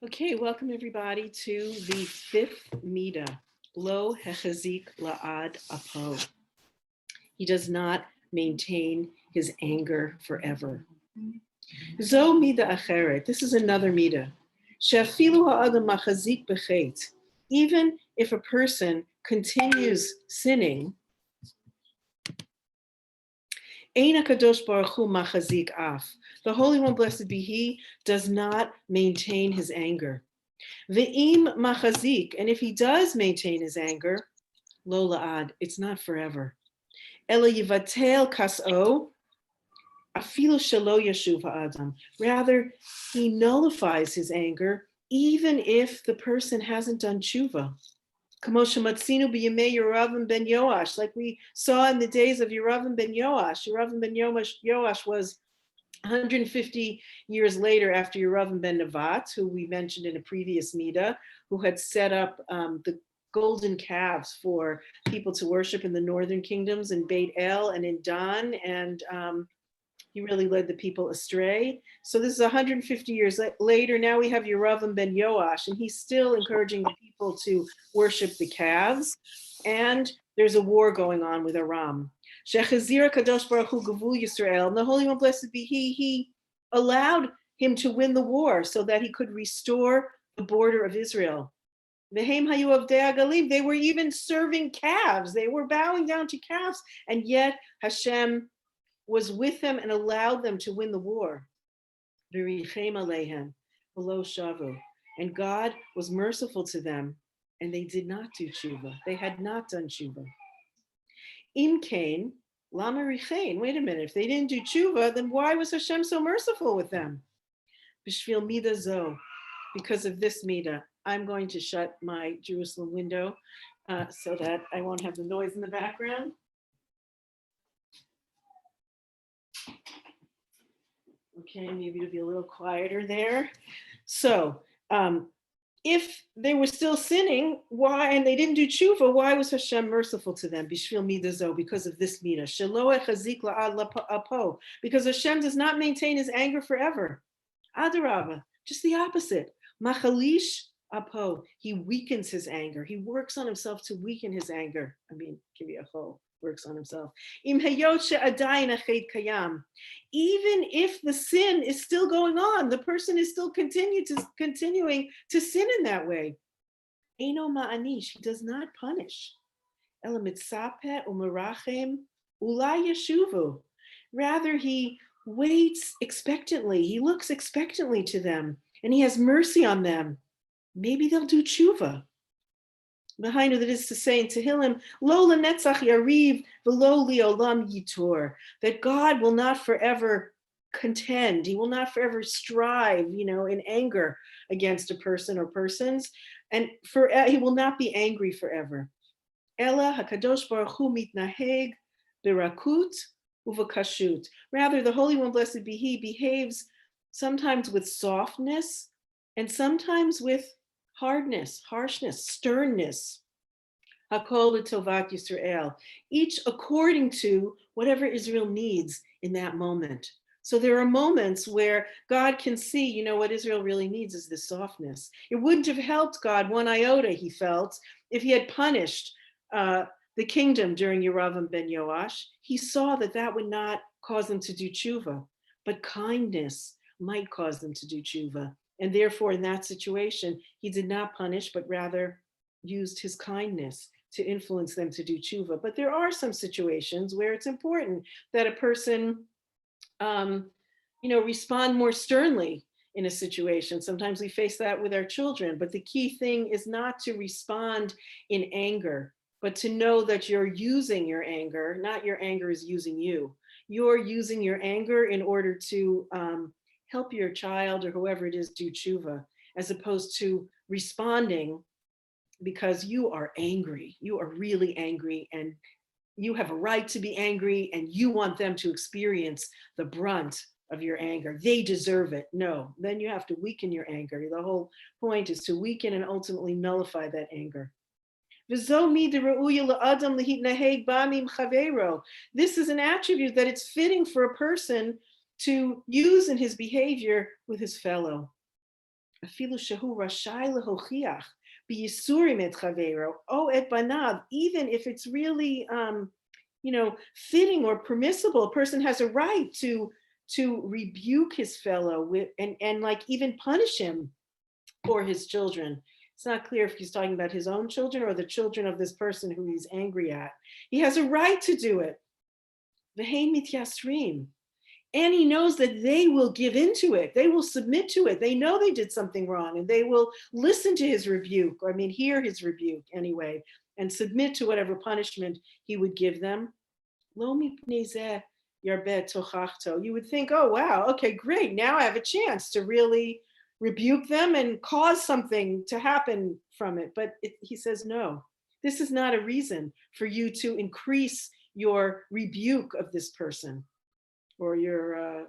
Okay, welcome everybody to the fifth midah. Lo HaShazik la'ad apo. He does not maintain his anger forever. Zo midah acheret. This is another midah. She'afilu ha'adam machazik b'chet. Even if a person continues sinning, Ein HaKadosh Baruch Hu machazik af. The Holy One, blessed be He, does not maintain his anger. Ve'im machazik, and if he does maintain his anger, lo la'ad, it's not forever. Ela yivatel kas'o, afilu shelo yashuv ha'adam. Rather, he nullifies his anger, even if the person hasn't done teshuvah. Kamo shematzinu b'yemei Yeravim ben Yoash, like we saw in the days of Yeravim ben Yoash. Yeravim ben Yoash was 150 years later after Yeravim ben Nevat, who we mentioned in a previous midah, who had set up the golden calves for people to worship in the northern kingdoms in Beit El and in Dan, and he really led the people astray. So this is 150 years later. Now we have Yeravim ben Yoash, and he's still encouraging the people to worship the calves. And there's a war going on with Aram. Shechazira Kadosh Baruch Hu Gavul Yisroel, and the Holy One, blessed be He allowed him to win the war so that he could restore the border of Israel. Vehem Hayu Avdei Agalim, they were even serving calves, they were bowing down to calves, and yet HaShem was with them and allowed them to win the war. V'richem aleihem v'lo shavu, and God was merciful to them, and they did not do teshuvah. They had not done teshuvah. Im kain, lama richein. Wait a minute. If they didn't do teshuvah, then why was Hashem so merciful with them? B'shvil midah zo. Because of this midah, I'm going to shut my Jerusalem window so that I won't have the noise in the background. Okay, maybe it'll be a little quieter there. So, if they were still sinning, why, and they didn't do teshuvah, why was Hashem merciful to them? Bishvil midah zo, because of this midah. Shelo chazik la'ad apo, because Hashem does not maintain his anger forever. Adarava, just the opposite. Machalish apo, he weakens his anger. He works on himself to weaken his anger. Kiviyachol works on himself. Im hayot she'adayin achet kayam. Even if the sin is still going on, the person is still continuing to sin in that way. Eino ma'anish, he does not punish. Ela mitzapeh u'merachem ulai yeshuvu. Rather, he waits expectantly. He looks expectantly to them, and he has mercy on them. Maybe they'll do teshuvah. Behind that is to say in Tehillim, lo lenetzach yariv v'lo liolam yitor, that God will not forever contend. He will not forever strive, in anger against a person or persons, and he will not be angry forever. Ella hakadosh baruch hu mitnaheg birakut uvakashut. Rather, the Holy One, blessed be He, behaves sometimes with softness and sometimes with hardness, harshness, sternness. Hakol l'tovat Yisrael, each according to whatever Israel needs in that moment. So there are moments where God can see, what Israel really needs is this softness. It wouldn't have helped God one iota, he felt, if he had punished the kingdom during Yeravim ben Yoash. He saw that would not cause them to do teshuvah, but kindness might cause them to do teshuvah. And therefore, in that situation, he did not punish, but rather used his kindness to influence them to do teshuvah. But there are some situations where it's important that a person, respond more sternly in a situation. Sometimes we face that with our children, but the key thing is not to respond in anger, but to know that you're using your anger, not your anger is using you. You're using your anger in order to help your child or whoever it is do teshuvah, as opposed to responding because you are angry. You are really angry, and you have a right to be angry, and you want them to experience the brunt of your anger. They deserve it. No, then you have to weaken your anger. The whole point is to weaken and ultimately nullify that anger. This is an attribute that it's fitting for a person to use in his behavior with his fellow. Afilu shehu rashai lehochiach b'yisurim et chavero o et banav, even if it's really, fitting or permissible, a person has a right to rebuke his fellow with and like even punish him for his children. It's not clear if he's talking about his own children or the children of this person who he's angry at. He has a right to do it. V'hein mityasrim. And he knows that they will give into it. They will submit to it. They know they did something wrong and they will listen to his rebuke, or hear his rebuke anyway, and submit to whatever punishment he would give them. Lo mipnei zeh yarbeh tochachto. You would think, oh, wow, okay, great. Now I have a chance to really rebuke them and cause something to happen from it. But he says, no, this is not a reason for you to increase your rebuke of this person, or your,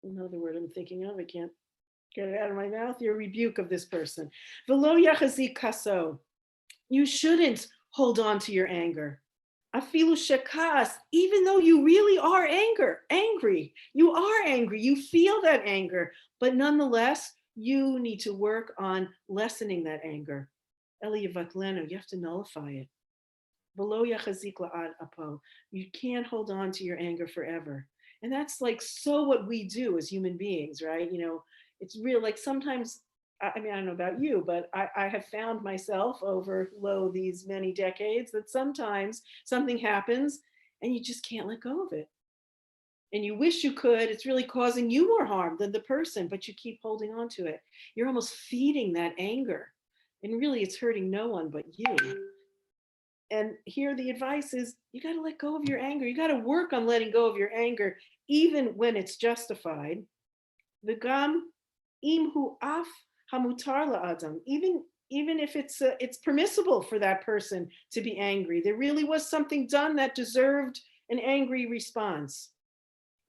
another word I'm thinking of, I can't get it out of my mouth, your rebuke of this person. V'lo yachazik kaso. You shouldn't hold on to your anger. Afilu shekas, even though you really are angry. You are angry, you feel that anger, but nonetheless, you need to work on lessening that anger. Eli yavatlenu, you have to nullify it. V'lo yachazik la'ad apo. You can't hold on to your anger forever. And that's like so what we do as human beings, right? It's real, like sometimes, I don't know about you, but I have found myself over these many decades that sometimes something happens and you just can't let go of it. And you wish you could, it's really causing you more harm than the person, but you keep holding on to it. You're almost feeding that anger. And really it's hurting no one but you. And here the advice is you got to let go of your anger. You got to work on letting go of your anger, even when it's justified. V'gam imhu af hamutar la'adam. Even if it's permissible for that person to be angry. There really was something done that deserved an angry response.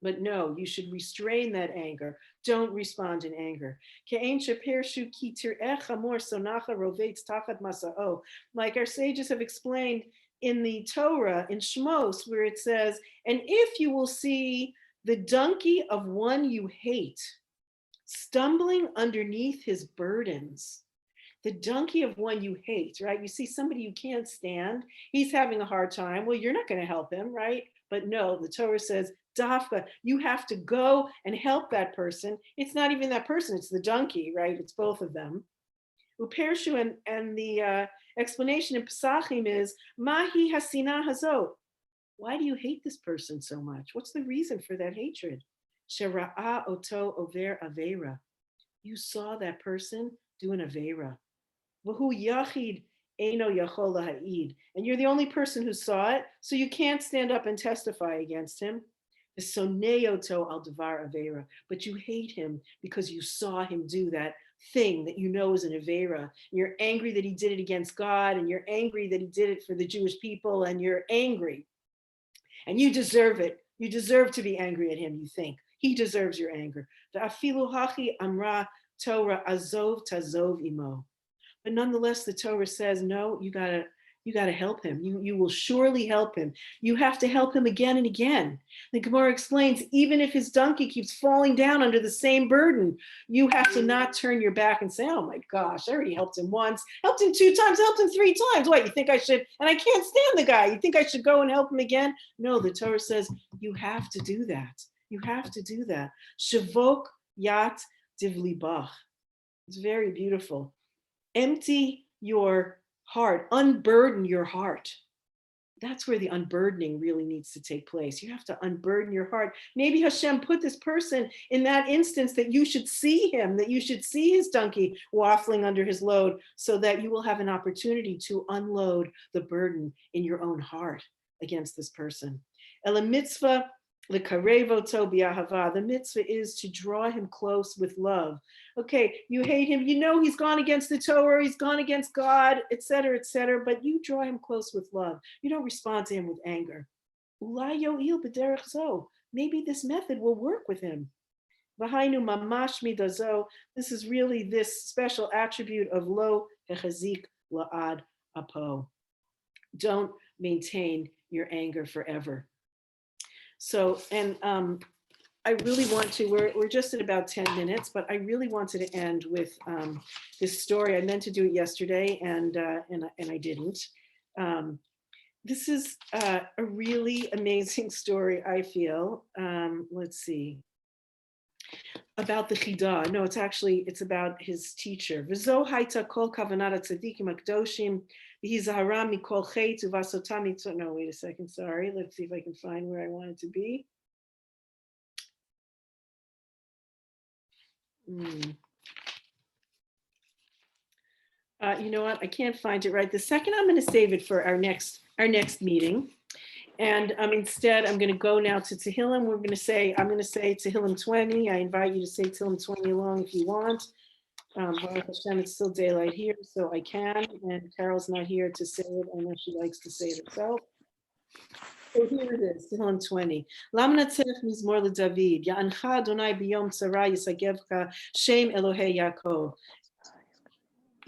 But no, you should restrain that anger. Don't respond in anger. Like our sages have explained in the Torah, in Shmos, where it says, and if you will see the donkey of one you hate stumbling underneath his burdens, the donkey of one you hate, right? You see somebody you can't stand, he's having a hard time. Well, you're not going to help him, right? But no, the Torah says, Dafka, you have to go and help that person. It's not even that person, it's the donkey, right? It's both of them. Upershu, and the explanation in Pesachim is, Mahi hasina hazot. Why do you hate this person so much? What's the reason for that hatred? Shera'a oto over avera. You saw that person do an avera. V'hu yachid eino yachol laha'id. And you're the only person who saw it, so you can't stand up and testify against him. V'soneoto al devar avera. But you hate him because you saw him do that thing that you know is an avera. You're angry that he did it against God, and you're angry that he did it for the Jewish people, and you're angry. And you deserve it. You deserve to be angry at him, you think. He deserves your anger. V'afilu hachi amra Torah azov tazov imo. But nonetheless, the Torah says, no, you gotta help him. You will surely help him. You have to help him again and again. The Gemara explains, even if his donkey keeps falling down under the same burden, you have to not turn your back and say, oh my gosh, I already helped him once, helped him 2 times, helped him 3 times. What, you think I should, and I can't stand the guy, you think I should go and help him again? No, the Torah says, you have to do that. You have to do that. Shavok yat divlibach. It's very beautiful. Empty your heart, unburden your heart. That's where the unburdening really needs to take place. You have to unburden your heart. Maybe HaShem put this person in that instance that you should see him, that you should see his donkey waffling under his load, so that you will have an opportunity to unload the burden in your own heart against this person. Ela mitzvah the mitzvah is to draw him close with love. Okay, you hate him, you know he's gone against the Torah, he's gone against God, etc., but you draw him close with love. You don't respond to him with anger. Maybe this method will work with him. This is really this special attribute of lo HaChazik la'ad apo. Don't maintain your anger forever. So, and I really want to, we're just at about 10 minutes, but I really wanted to end with this story. I meant to do it yesterday and I didn't. This is a really amazing story, I feel. Let's see. About the Chida. No, it's about his teacher. V'zo haita kol kavanat tzadikim akdoshim v'hizahara mikol chet uvasotam mitzvot. No, wait a second, sorry. Let's see if I can find where I want it to be. You know what? I can't find it right. The second, I'm going to save it for our next meeting. And instead, I'm going to go now to Tehillim. I'm going to say Tehillim 20. I invite you to say Tehillim 20 along if you want. Baruch Hashem, it's still daylight here, so I can. And Carol's not here to say it. I know she likes to say it herself. So here it is, Tehillim 20. Lam natzech mizmor leDavid, Ya'ancha Adonai biyom tzara yisagevcha Shem Elohei Yaakov.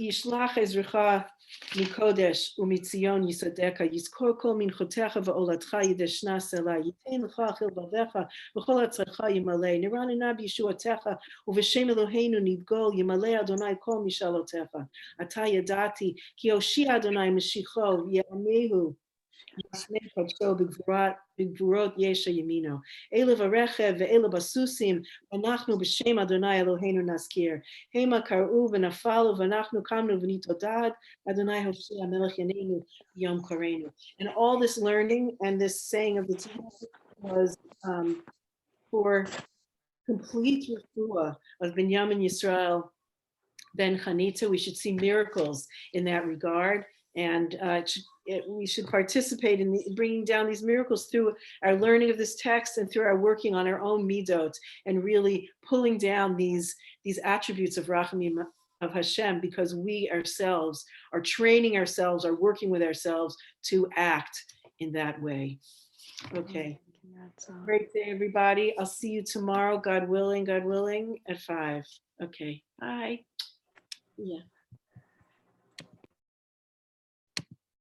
Yishlach ezrecha mikodesh umitzion yisadeka yizkor kol minchotecha va'olatcha yideshna sela yitain lecha achil baldecha v'chol atzarcha yimalei niranina b'yeshuatecha uv'shem Eloheinu nidgol yimalei Adonai kol mishalotecha ata yadati ki Hoshia Adonai Mashicho v'yamehu Yasnei Kodsho b'gvurot yesha yamino Ele v'arechev ve'ele basusim v'anachnu b'shem Adonai Eloheinu naskir Hema kar'u v'nafalu v'anachnu kamnu v'nitodad Adonai Hoshea melech yaneinu yom korenu. And all this learning and this saying of the Tehillim was for complete refua of Binyamin Yisroel ben Chanita. We should see miracles in that regard. And we should participate in bringing down these miracles through our learning of this text and through our working on our own midot and really pulling down these attributes of Rachamim of HaShem, because we ourselves are training ourselves, are working with ourselves to act in that way. Okay. Great day, everybody. I'll see you tomorrow, God willing, at 5. Okay. Bye. Yeah.